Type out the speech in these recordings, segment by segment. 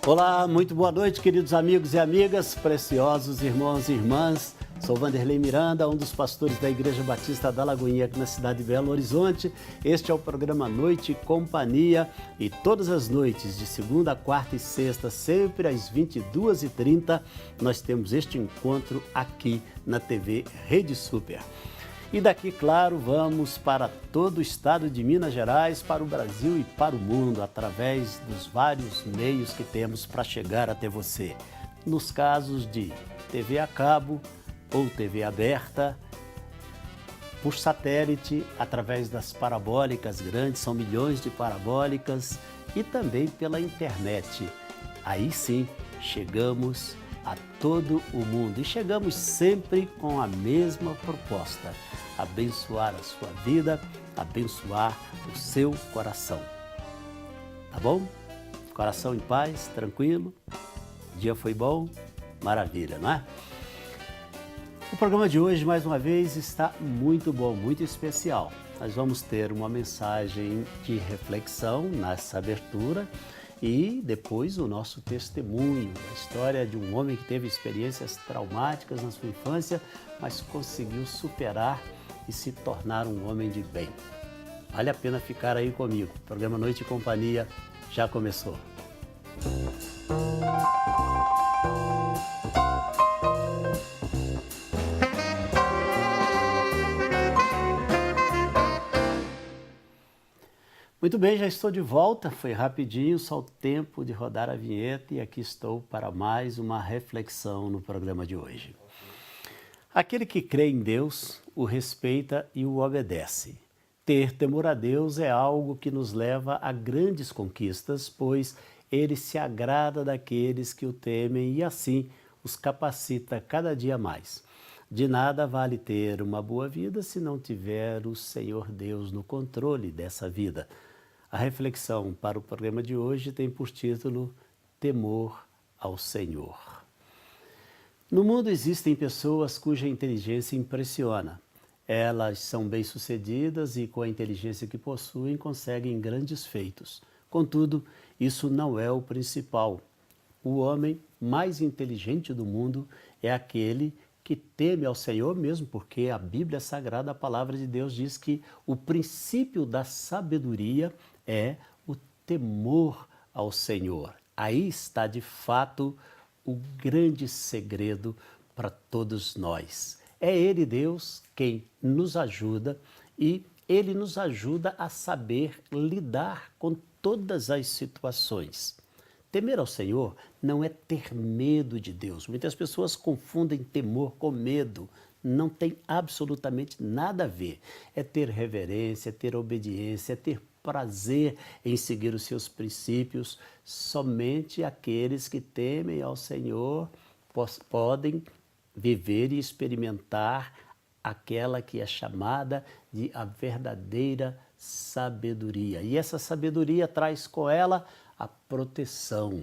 Olá, muito boa noite, queridos amigos e amigas, preciosos irmãos e irmãs. Sou Vanderlei Miranda, um dos pastores da Igreja Batista da Lagoinha, aqui na cidade de Belo Horizonte. Este é o programa Noite e Companhia e todas as noites, de segunda, quarta e sexta, sempre às 22h30, nós temos este encontro aqui na TV Rede Super. E daqui, claro, vamos para todo o estado de Minas Gerais, para o Brasil e para o mundo, através dos vários meios que temos para chegar até você. Nos casos de TV a cabo ou TV aberta, por satélite, através das parabólicas grandes, são milhões de parabólicas, e também pela internet. Aí sim, chegamos a todo o mundo e chegamos sempre com a mesma proposta: abençoar a sua vida, abençoar o seu coração. Tá bom? Coração em paz, tranquilo? O dia foi bom? Maravilha, não é? O programa de hoje, mais uma vez, está muito bom, muito especial. Nós vamos ter uma mensagem de reflexão nessa abertura e depois o nosso testemunho, a história de um homem que teve experiências traumáticas na sua infância, mas conseguiu superar e se tornar um homem de bem. Vale a pena ficar aí comigo. O programa Noite e Companhia já começou. Muito bem, já estou de volta, foi rapidinho, só o tempo de rodar a vinheta e aqui estou para mais uma reflexão no programa de hoje. Aquele que crê em Deus, o respeita e o obedece. Ter temor a Deus é algo que nos leva a grandes conquistas, pois Ele se agrada daqueles que o temem e assim os capacita cada dia mais. De nada vale ter uma boa vida se não tiver o Senhor Deus no controle dessa vida. A reflexão para o programa de hoje tem por título Temor ao Senhor. No mundo existem pessoas cuja inteligência impressiona. Elas são bem-sucedidas e, com a inteligência que possuem, conseguem grandes feitos. Contudo, isso não é o principal. O homem mais inteligente do mundo é aquele que teme ao Senhor, mesmo porque a Bíblia Sagrada, a palavra de Deus, diz que o princípio da sabedoria é o temor ao Senhor. Aí está, de fato, o grande segredo para todos nós. É Ele, Deus, quem nos ajuda e Ele nos ajuda a saber lidar com todas as situações. Temer ao Senhor não é ter medo de Deus. Muitas pessoas confundem temor com medo. Não tem absolutamente nada a ver. É ter reverência, é ter obediência, é ter prazer em seguir os seus princípios. Somente aqueles que temem ao Senhor podem viver e experimentar aquela que é chamada de a verdadeira sabedoria. E essa sabedoria traz com ela a proteção.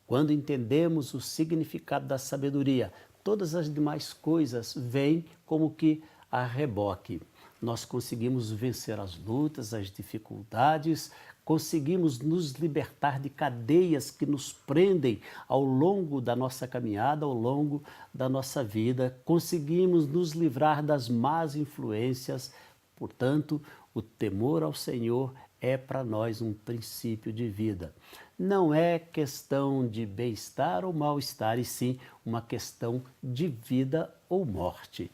Quando entendemos o significado da sabedoria, todas as demais coisas vêm como que a reboque. Nós conseguimos vencer as lutas, as dificuldades, conseguimos nos libertar de cadeias que nos prendem ao longo da nossa caminhada, ao longo da nossa vida, conseguimos nos livrar das más influências. Portanto, o temor ao Senhor é para nós um princípio de vida. Não é questão de bem-estar ou mal-estar, e sim uma questão de vida ou morte.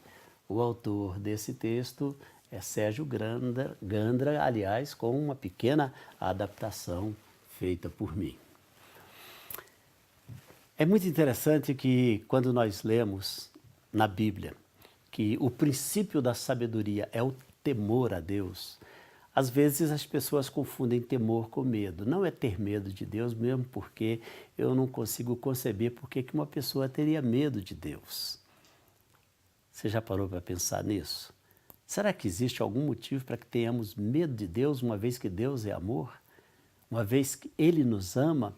O autor desse texto é Sérgio Gandra, aliás, com uma pequena adaptação feita por mim. É muito interessante que, quando nós lemos na Bíblia que o princípio da sabedoria é o temor a Deus, às vezes as pessoas confundem temor com medo. Não é ter medo de Deus, mesmo porque eu não consigo conceber por que uma pessoa teria medo de Deus. Você já parou para pensar nisso? Será que existe algum motivo para que tenhamos medo de Deus, uma vez que Deus é amor? Uma vez que Ele nos ama?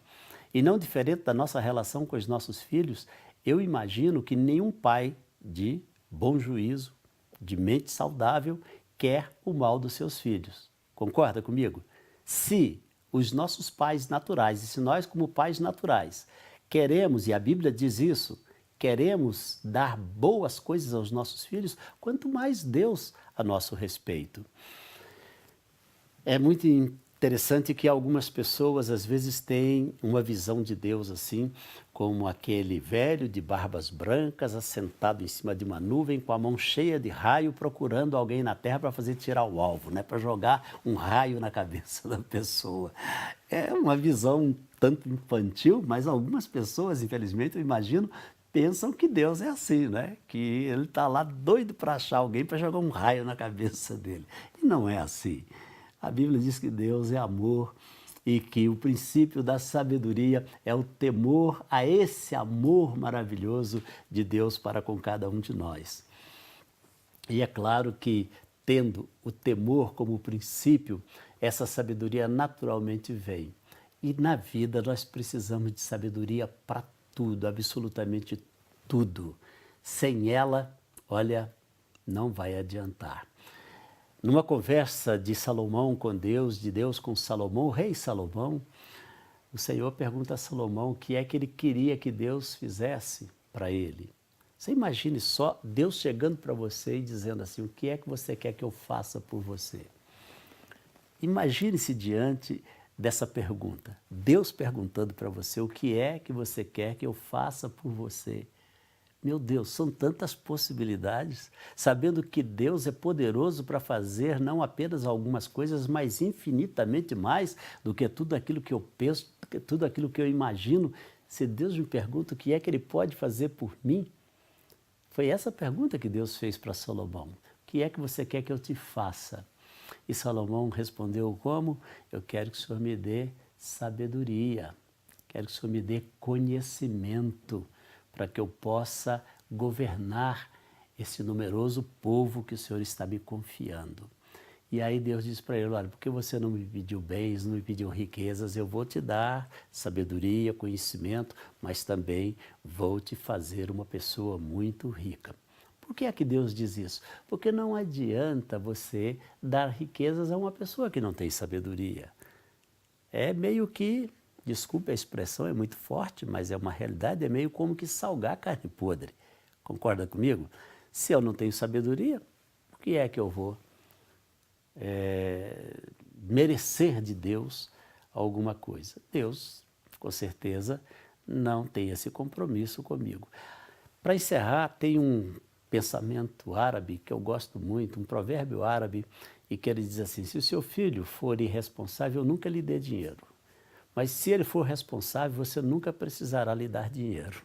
E não diferente da nossa relação com os nossos filhos, eu imagino que nenhum pai de bom juízo, de mente saudável, quer o mal dos seus filhos. Concorda comigo? Se os nossos pais naturais. E se nós, como pais naturais, queremos, e a Bíblia diz isso, queremos dar boas coisas aos nossos filhos, quanto mais Deus a nosso respeito. É muito interessante que algumas pessoas às vezes têm uma visão de Deus assim, como aquele velho de barbas brancas, assentado em cima de uma nuvem, com a mão cheia de raio, procurando alguém na terra para fazer tirar o alvo, né? Para jogar um raio na cabeça da pessoa. É uma visão um tanto infantil, mas algumas pessoas, infelizmente, eu imagino, pensam que Deus é assim, né? Que ele está lá doido para achar alguém para jogar um raio na cabeça dele. E não é assim. A Bíblia diz que Deus é amor e que o princípio da sabedoria é o temor a esse amor maravilhoso de Deus para com cada um de nós. E é claro que, tendo o temor como princípio, essa sabedoria naturalmente vem. E na vida nós precisamos de sabedoria para tudo, absolutamente tudo. Sem ela, olha, não vai adiantar. Numa conversa de Salomão com Deus, de Deus com Salomão, o rei Salomão, o Senhor pergunta a Salomão o que é que ele queria que Deus fizesse para ele. Você imagine só Deus chegando para você e dizendo assim, o que é que você quer que eu faça por você? Imagine-se diante dessa pergunta. Deus perguntando para você o que é que você quer que eu faça por você. Meu Deus, são tantas possibilidades, sabendo que Deus é poderoso para fazer não apenas algumas coisas, mas infinitamente mais do que tudo aquilo que eu penso, tudo aquilo que eu imagino. Se Deus me pergunta o que é que Ele pode fazer por mim, foi essa pergunta que Deus fez para Salomão. O que é que você quer que eu te faça? E Salomão respondeu como? Eu quero que o Senhor me dê sabedoria, quero que o Senhor me dê conhecimento, para que eu possa governar esse numeroso povo que o Senhor está me confiando. E aí Deus diz para ele, olha, porque você não me pediu bens, não me pediu riquezas, eu vou te dar sabedoria, conhecimento, mas também vou te fazer uma pessoa muito rica. Por que é que Deus diz isso? Porque não adianta você dar riquezas a uma pessoa que não tem sabedoria. É meio que, desculpe a expressão, é muito forte, mas é uma realidade, é meio como que salgar carne podre. Concorda comigo? Se eu não tenho sabedoria, por que é que eu vou merecer de Deus alguma coisa? Deus, com certeza, não tem esse compromisso comigo. Para encerrar, tem um pensamento árabe que eu gosto muito, um provérbio árabe, e que ele diz assim, se o seu filho for irresponsável, nunca lhe dê dinheiro. Mas se ele for responsável, você nunca precisará lhe dar dinheiro.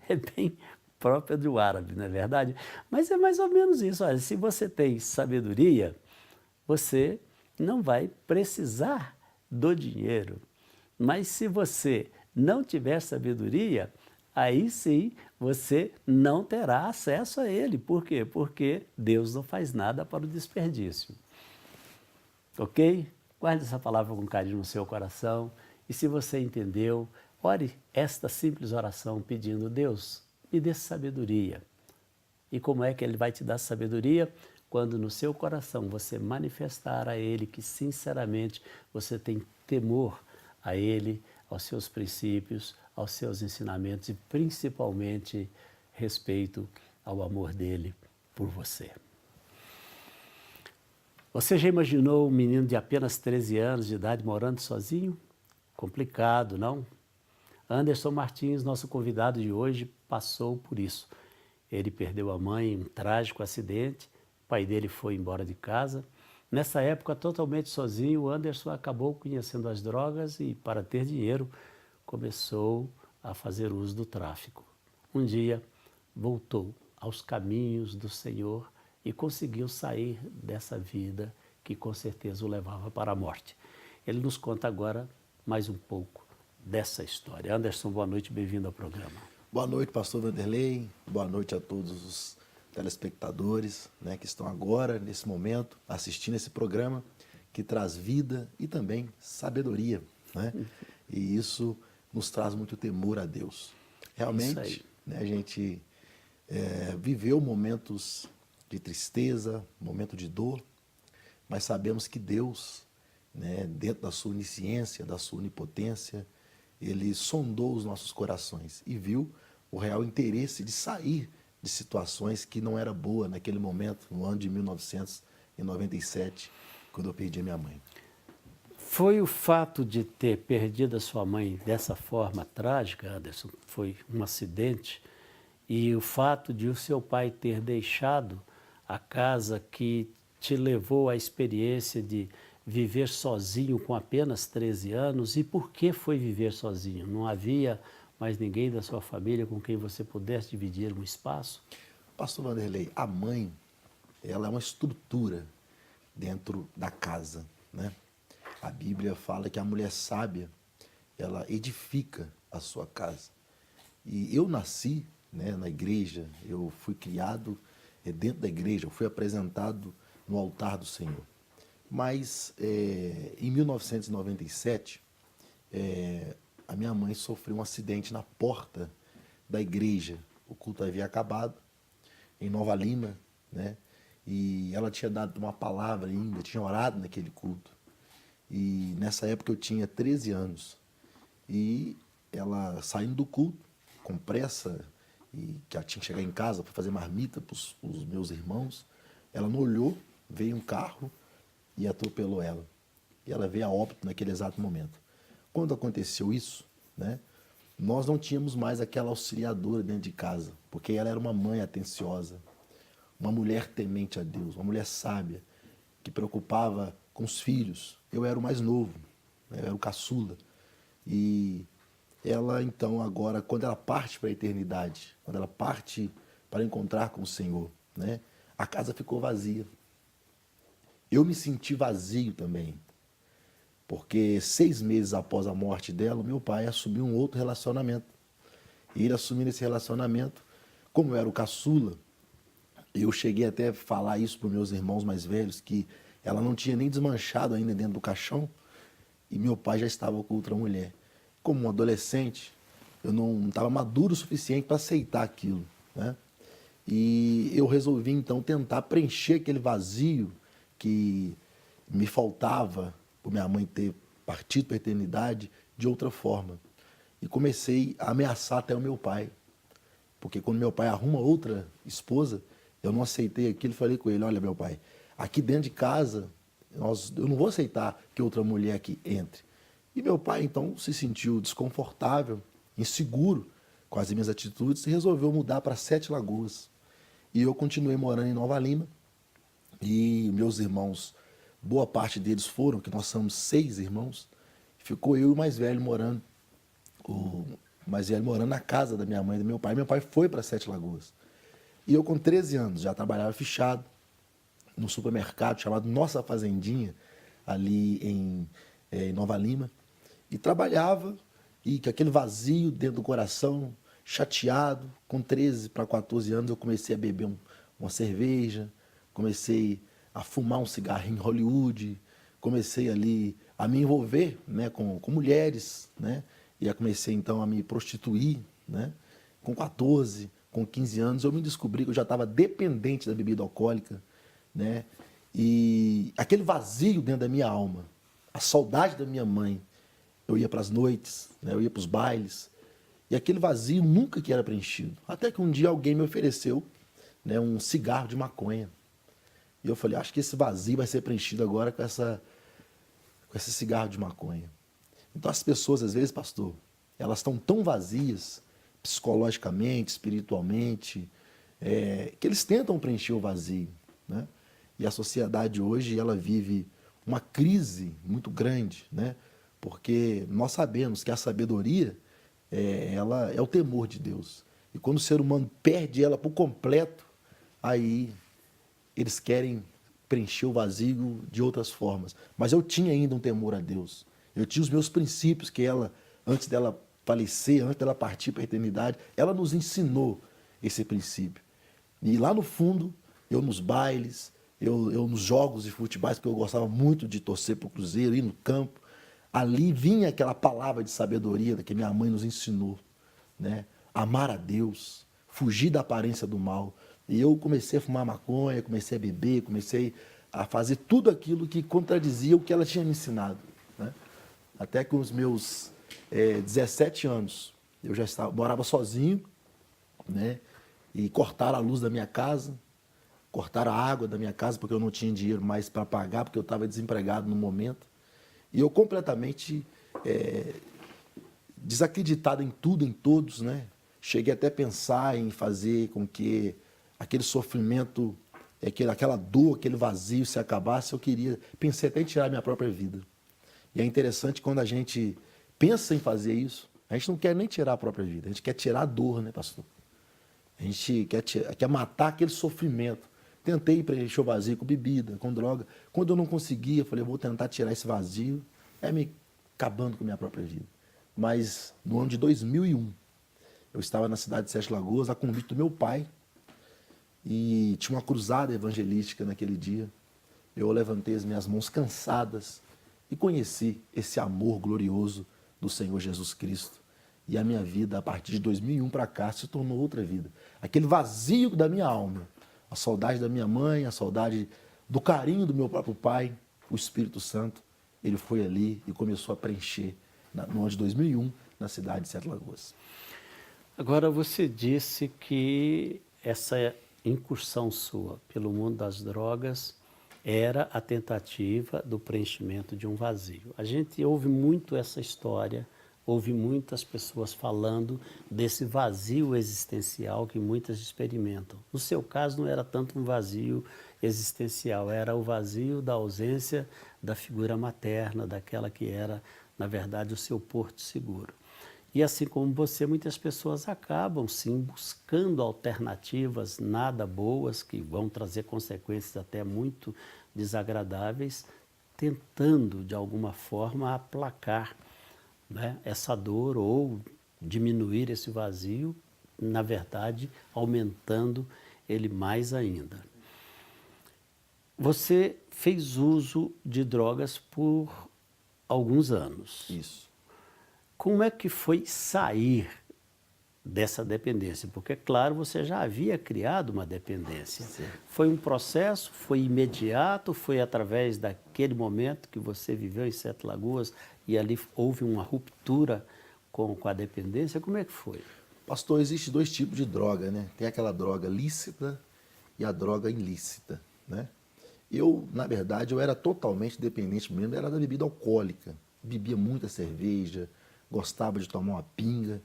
É bem próprio do árabe, não é verdade? Mas é mais ou menos isso. Olha, se você tem sabedoria, você não vai precisar do dinheiro. Mas se você não tiver sabedoria, aí sim você não terá acesso a ele. Por quê? Porque Deus não faz nada para o desperdício. Ok? Guarde essa palavra com carinho no seu coração. E se você entendeu, ore esta simples oração pedindo, Deus, me dê sabedoria. E como é que Ele vai te dar sabedoria? Quando no seu coração você manifestar a Ele que sinceramente você tem temor a Ele, aos seus princípios, aos seus ensinamentos e principalmente respeito ao amor dEle por você. Você já imaginou um menino de apenas 13 anos de idade morando sozinho? Complicado, não? Anderson Martins, nosso convidado de hoje, passou por isso. Ele perdeu a mãe em um trágico acidente, o pai dele foi embora de casa. Nessa época, totalmente sozinho, o Anderson acabou conhecendo as drogas e, para ter dinheiro, começou a fazer uso do tráfico. Um dia, voltou aos caminhos do Senhor e conseguiu sair dessa vida que com certeza o levava para a morte. Ele nos conta agora mais um pouco dessa história. Anderson, boa noite, bem-vindo ao programa. Boa noite, pastor Vanderlei. Boa noite a todos os telespectadores, né, que estão agora, nesse momento, assistindo esse programa que traz vida e também sabedoria, né? E isso nos traz muito temor a Deus. Realmente, né, a gente viveu momentos de tristeza, momento de dor, mas sabemos que Deus, né, dentro da sua onisciência, da sua onipotência, ele sondou os nossos corações e viu o real interesse de sair de situações que não era boa naquele momento, no ano de 1997, quando eu perdi a minha mãe. Foi o fato de ter perdido a sua mãe dessa forma trágica, Anderson, foi um acidente, e o fato de o seu pai ter deixado a casa que te levou à experiência de viver sozinho com apenas 13 anos. E por que foi viver sozinho? Não havia mais ninguém da sua família com quem você pudesse dividir um espaço? Pastor Vanderlei, a mãe, ela é uma estrutura dentro da casa, né? A Bíblia fala que a mulher sábia, ela edifica a sua casa. E eu nasci, né, na igreja, eu fui criado dentro da igreja, eu fui apresentado no altar do Senhor. Mas em 1997, a minha mãe sofreu um acidente na porta da igreja. O culto havia acabado, em Nova Lima, né? E ela tinha dado uma palavra ainda, tinha orado naquele culto. E nessa época eu tinha 13 anos. E ela saindo do culto, com pressa, e que ela tinha que chegar em casa para fazer marmita para os meus irmãos, ela não olhou, veio um carro e atropelou ela. E ela veio a óbito naquele exato momento. Quando aconteceu isso, né, nós não tínhamos mais aquela auxiliadora dentro de casa, porque ela era uma mãe atenciosa, uma mulher temente a Deus, uma mulher sábia, que preocupava com os filhos. Eu era o mais novo, né, eu era o caçula. E ela, então, agora, quando ela parte para a eternidade, quando ela parte para encontrar com o Senhor, né, a casa ficou vazia. Eu me senti vazio também, porque 6 meses após a morte dela, meu pai assumiu um outro relacionamento. E ele assumindo esse relacionamento, como eu era o caçula, eu cheguei até a falar isso para os meus irmãos mais velhos, que ela não tinha nem desmanchado ainda dentro do caixão, e meu pai já estava com outra mulher. Como um adolescente, eu não estava maduro o suficiente para aceitar aquilo, né? E eu resolvi, então, tentar preencher aquele vazio que me faltava por minha mãe ter partido para a eternidade de outra forma. E comecei a ameaçar até o meu pai. Porque quando meu pai arruma outra esposa, eu não aceitei aquilo e falei com ele, olha, meu pai, aqui dentro de casa, eu não vou aceitar que outra mulher aqui entre. E meu pai, então, se sentiu desconfortável, inseguro com as minhas atitudes e resolveu mudar para 7 Lagoas. E eu continuei morando em Nova Lima. E meus irmãos, boa parte deles foram, que nós somos 6 irmãos. Ficou eu e o mais velho morando, na casa da minha mãe e do meu pai. Meu pai foi para 7 Lagoas. E eu, com 13 anos, já trabalhava fichado num supermercado chamado Nossa Fazendinha, ali em Nova Lima. E trabalhava, e com aquele vazio dentro do coração, chateado. Com 13 para 14 anos, eu comecei a beber uma cerveja, comecei a fumar um cigarrinho em Hollywood, comecei ali a me envolver, né, com mulheres, né, e eu comecei então a me prostituir, né. Com 14, com 15 anos, eu me descobri que eu já estava dependente da bebida alcoólica, né, e aquele vazio dentro da minha alma, a saudade da minha mãe, eu ia para as noites, né, eu ia para os bailes, e aquele vazio nunca que era preenchido. Até que um dia alguém me ofereceu, né, um cigarro de maconha. E eu falei, acho que esse vazio vai ser preenchido agora com esse cigarro de maconha. Então as pessoas, às vezes, pastor, elas estão tão vazias, psicologicamente, espiritualmente, que eles tentam preencher o vazio, né? E a sociedade hoje, ela vive uma crise muito grande, né? Porque nós sabemos que a sabedoria, ela é o temor de Deus. E quando o ser humano perde ela por completo, aí eles querem preencher o vazio de outras formas. Mas eu tinha ainda um temor a Deus. Eu tinha os meus princípios que ela, antes dela falecer, antes dela partir para a eternidade, ela nos ensinou esse princípio. E lá no fundo, eu nos bailes, eu nos jogos de futebol, porque eu gostava muito de torcer para o Cruzeiro, ir no campo, ali vinha aquela palavra de sabedoria que minha mãe nos ensinou, né? Amar a Deus, fugir da aparência do mal. E eu comecei a fumar maconha, comecei a beber, comecei a fazer tudo aquilo que contradizia o que ela tinha me ensinado, né? Até que os meus 17 anos, eu já morava sozinho, né? E cortaram a luz da minha casa, cortaram a água da minha casa, porque eu não tinha dinheiro mais para pagar, porque eu estava desempregado no momento. E eu completamente desacreditado em tudo, em todos, né? Cheguei até a pensar em fazer com que aquele sofrimento, aquela dor, aquele vazio se acabasse. Pensei até em tirar minha própria vida. E é interessante quando a gente pensa em fazer isso, a gente não quer nem tirar a própria vida, a gente quer tirar a dor, né, pastor? A gente quer matar aquele sofrimento. Tentei preencher o vazio com bebida, com droga. Quando eu não conseguia, eu falei, eu vou tentar tirar esse vazio, me acabando com a minha própria vida. Mas no ano de 2001, eu estava na cidade de Sete Lagoas, a convite do meu pai, e tinha uma cruzada evangelística naquele dia. Eu levantei as minhas mãos cansadas e conheci esse amor glorioso do Senhor Jesus Cristo. E a minha vida, a partir de 2001 para cá, se tornou outra vida. Aquele vazio da minha alma, a saudade da minha mãe, a saudade do carinho do meu próprio pai, o Espírito Santo, ele foi ali e começou a preencher no ano de 2001, na cidade de Sete Lagoas. Agora, você disse que essa incursão sua pelo mundo das drogas era a tentativa do preenchimento de um vazio. A gente ouve muito essa história, ouve muitas pessoas falando desse vazio existencial que muitas experimentam. No seu caso, não era tanto um vazio existencial, era o vazio da ausência da figura materna, daquela que era, na verdade, o seu porto seguro. E assim como você, muitas pessoas acabam, sim, buscando alternativas nada boas, que vão trazer consequências até muito desagradáveis, tentando, de alguma forma, aplacar, né, essa dor ou diminuir esse vazio, na verdade, aumentando ele mais ainda. Você fez uso de drogas por alguns anos. Isso. Como é que foi sair dessa dependência? Porque, claro, você já havia criado uma dependência. Sim. Foi um processo, foi imediato, foi através daquele momento que você viveu em Sete Lagoas e ali houve uma ruptura com a dependência? Como é que foi? Pastor, existe dois tipos de droga, né? Tem aquela droga lícita e a droga ilícita, né? Eu, na verdade, eu era totalmente dependente mesmo, era da bebida alcoólica. Bebia muita cerveja, gostava de tomar uma pinga.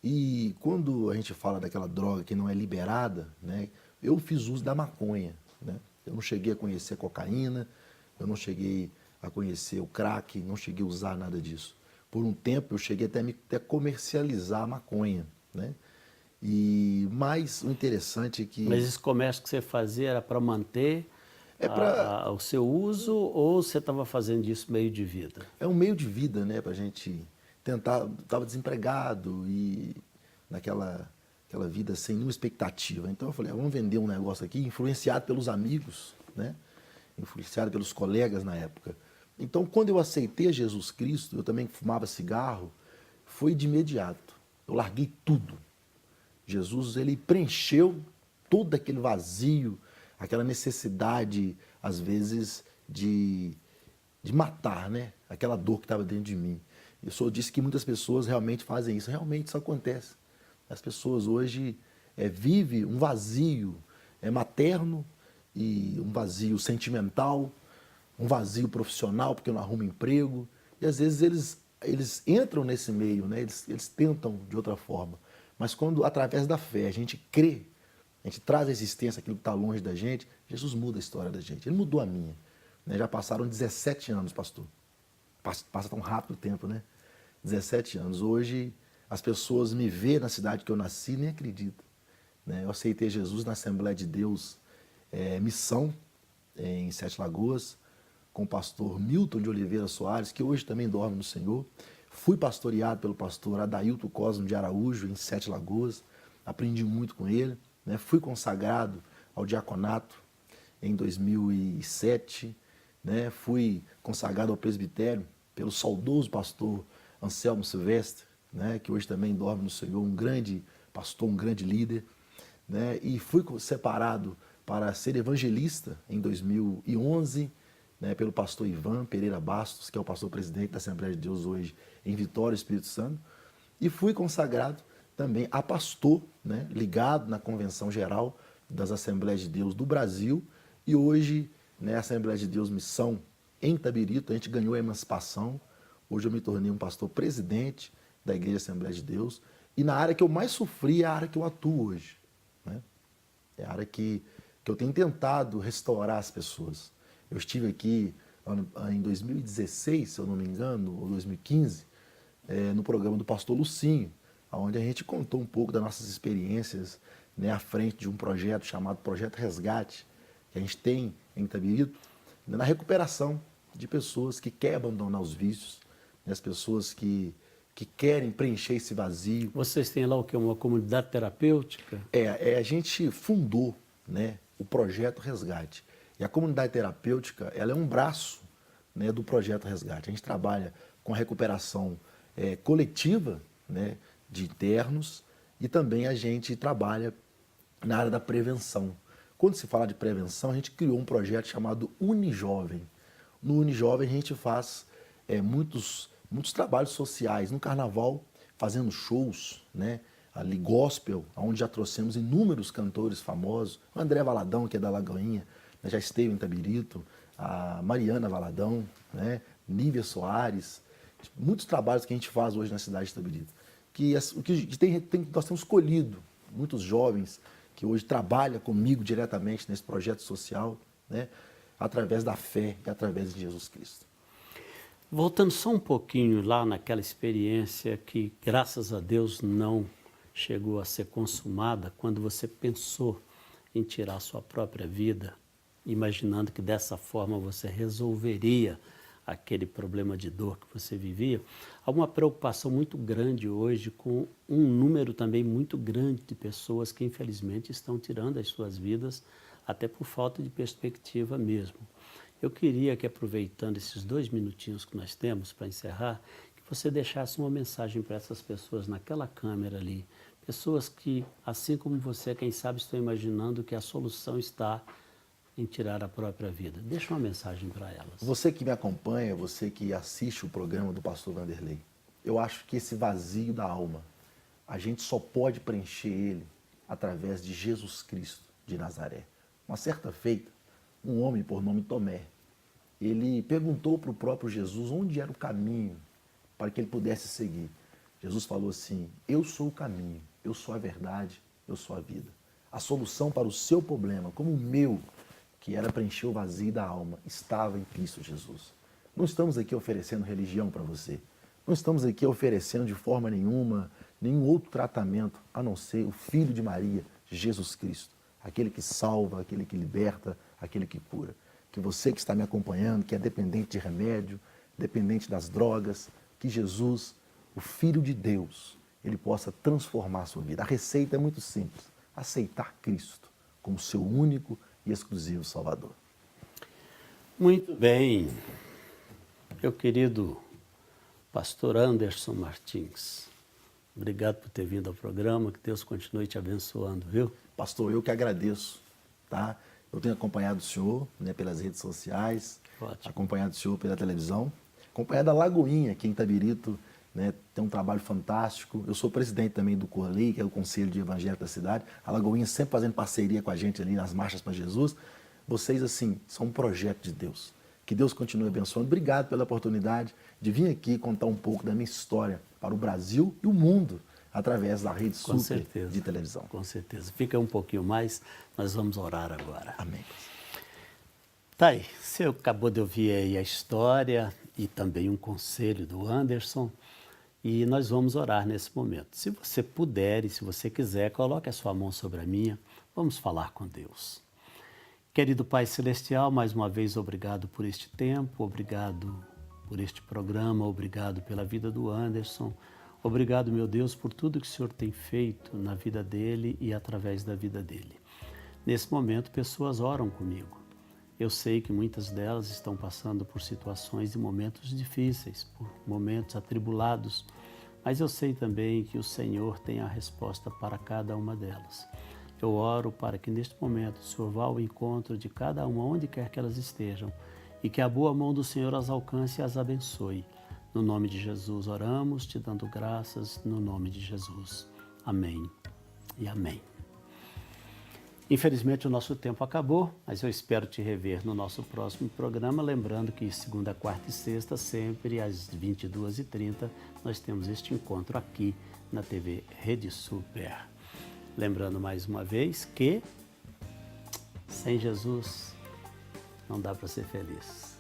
E quando a gente fala daquela droga que não é liberada, né, eu fiz uso da maconha, né? Eu não cheguei a conhecer a cocaína, eu não cheguei a conhecer o crack, não cheguei a usar nada disso. Por um tempo eu cheguei até comercializar a maconha, né? Mas o interessante é que... Mas esse comércio que você fazia era para manter o seu uso ou você estava fazendo isso meio de vida? É um meio de vida, né, para a gente tentar. Estava desempregado e naquela vida sem nenhuma expectativa. Então eu falei, vamos vender um negócio aqui, influenciado pelos amigos, né, influenciado pelos colegas na época. Então, quando eu aceitei Jesus Cristo, eu também fumava cigarro, foi de imediato. Eu larguei tudo. Jesus, ele preencheu todo aquele vazio, aquela necessidade, às vezes, de matar, né? Aquela dor que estava dentro de mim. O senhor disse que muitas pessoas realmente fazem isso. Realmente isso acontece. As pessoas hoje vivem um vazio materno e um vazio sentimental, um vazio profissional, porque não arrumam emprego. E às vezes eles entram nesse meio, né? Eles tentam de outra forma. Mas quando, através da fé, a gente crê, a gente traz à existência aquilo que está longe da gente, Jesus muda a história da gente. Ele mudou a minha. Né? Já passaram 17 anos, pastor. Passa tão rápido o tempo, né? 17 anos. Hoje, as pessoas me vêem na cidade que eu nasci e nem acreditam. Né? Eu aceitei Jesus na Assembleia de Deus, Missão, em Sete Lagoas, com o pastor Milton de Oliveira Soares, que hoje também dorme no Senhor. Fui pastoreado pelo pastor Adailto Cosmo de Araújo, em Sete Lagoas. Aprendi muito com ele. Né? Fui consagrado ao diaconato em 2007. Né? Fui consagrado ao presbitério pelo saudoso pastor Anselmo Silvestre, né? Que hoje também dorme no Senhor, um grande pastor, um grande líder. Né? E fui separado para ser evangelista em 2011, né, pelo pastor Ivan Pereira Bastos, que é o pastor presidente da Assembleia de Deus hoje em Vitória, Espírito Santo, e fui consagrado também a pastor, né, ligado na Convenção Geral das Assembleias de Deus do Brasil, e hoje, né, a Assembleia de Deus Missão em Itabirito, a gente ganhou a emancipação. Hoje eu me tornei um pastor presidente da Igreja Assembleia de Deus, e na área que eu mais sofri é a área que eu atuo hoje, né? É a área que eu tenho tentado restaurar as pessoas. Eu estive aqui em 2016, se eu não me engano, ou 2015, no programa do pastor Lucinho, onde a gente contou um pouco das nossas experiências, né, à frente de um projeto chamado Projeto Resgate, que a gente tem em Itabirito, na recuperação de pessoas que querem abandonar os vícios, né, as pessoas que querem preencher esse vazio. Vocês têm lá o quê? Uma comunidade terapêutica? A gente fundou, né, o Projeto Resgate. E a comunidade terapêutica, ela é um braço, né, do Projeto Resgate. A gente trabalha com a recuperação coletiva, né, de internos, e também a gente trabalha na área da prevenção. Quando se fala de prevenção, a gente criou um projeto chamado Unijovem. No Unijovem a gente faz muitos trabalhos sociais. No Carnaval, fazendo shows, né, ali gospel, onde já trouxemos inúmeros cantores famosos. O André Valadão, que é da Lagoinha, né, já esteve em Itabirito, a Mariana Valadão, né, Nívia Soares. Muitos trabalhos que a gente faz hoje na cidade de Itabirito. Nós temos escolhido muitos jovens que hoje trabalham comigo diretamente nesse projeto social, né, através da fé e através de Jesus Cristo. Voltando só um pouquinho lá naquela experiência que, graças a Deus, não chegou a ser consumada, quando você pensou em tirar a sua própria vida, imaginando que dessa forma você resolveria aquele problema de dor que você vivia, há uma preocupação muito grande hoje com um número também muito grande de pessoas que infelizmente estão tirando as suas vidas até por falta de perspectiva mesmo. Eu queria que, aproveitando esses 2 minutinhos que nós temos para encerrar, que você deixasse uma mensagem para essas pessoas naquela câmera ali, pessoas que, assim como você, quem sabe, estão imaginando que a solução está em tirar a própria vida. Deixa uma mensagem para elas. Você que me acompanha, você que assiste o programa do pastor Vanderlei, eu acho que esse vazio da alma, a gente só pode preencher ele através de Jesus Cristo de Nazaré. Uma certa feita, um homem por nome Tomé, ele perguntou para o próprio Jesus onde era o caminho para que ele pudesse seguir. Jesus falou assim: eu sou o caminho, eu sou a verdade, eu sou a vida. A solução para o seu problema, como o meu, que era preencher o vazio da alma, estava em Cristo Jesus. Não estamos aqui oferecendo religião para você. Não estamos aqui oferecendo de forma nenhuma nenhum outro tratamento, a não ser o Filho de Maria, Jesus Cristo. Aquele que salva, aquele que liberta, aquele que cura. Que você que está me acompanhando, que é dependente de remédio, dependente das drogas, que Jesus, o Filho de Deus, ele possa transformar a sua vida. A receita é muito simples: aceitar Cristo como seu único e exclusivo Salvador. Muito bem. Meu querido pastor Anderson Martins, obrigado por ter vindo ao programa, que Deus continue te abençoando, viu? Pastor, eu que agradeço, tá? Eu tenho acompanhado o senhor, né, pelas redes sociais, Ótimo. acompanhado o senhor pela televisão, acompanhado a Lagoinha, aqui em Itabirito, né, tem um trabalho fantástico. Eu sou presidente também do Corlei, que é o Conselho de Evangelho da cidade. A Lagoinha sempre fazendo parceria com a gente ali nas marchas para Jesus. Vocês, assim, são um projeto de Deus. Que Deus continue abençoando. Obrigado pela oportunidade de vir aqui contar um pouco da minha história para o Brasil e o mundo, através da Rede Super de televisão. Com certeza. Fica um pouquinho mais, nós vamos orar agora. Amém. Tá aí, você acabou de ouvir aí a história e também um conselho do Anderson, e nós vamos orar nesse momento. Se você puder e se você quiser, coloque a sua mão sobre a minha, vamos falar com Deus. Querido Pai Celestial, mais uma vez obrigado por este tempo, obrigado por este programa, obrigado pela vida do Anderson, obrigado, meu Deus, por tudo que o Senhor tem feito na vida dele e através da vida dele. Nesse momento, pessoas oram comigo. Eu sei que muitas delas estão passando por situações e momentos difíceis, por momentos atribulados, mas eu sei também que o Senhor tem a resposta para cada uma delas. Eu oro para que neste momento o Senhor vá ao encontro de cada uma, onde quer que elas estejam, e que a boa mão do Senhor as alcance e as abençoe. No nome de Jesus oramos, te dando graças, no nome de Jesus. Amém e amém. Infelizmente o nosso tempo acabou, mas eu espero te rever no nosso próximo programa, lembrando que segunda, quarta e sexta, sempre às 22h30, nós temos este encontro aqui na TV Rede Super. Lembrando mais uma vez que sem Jesus não dá para ser feliz.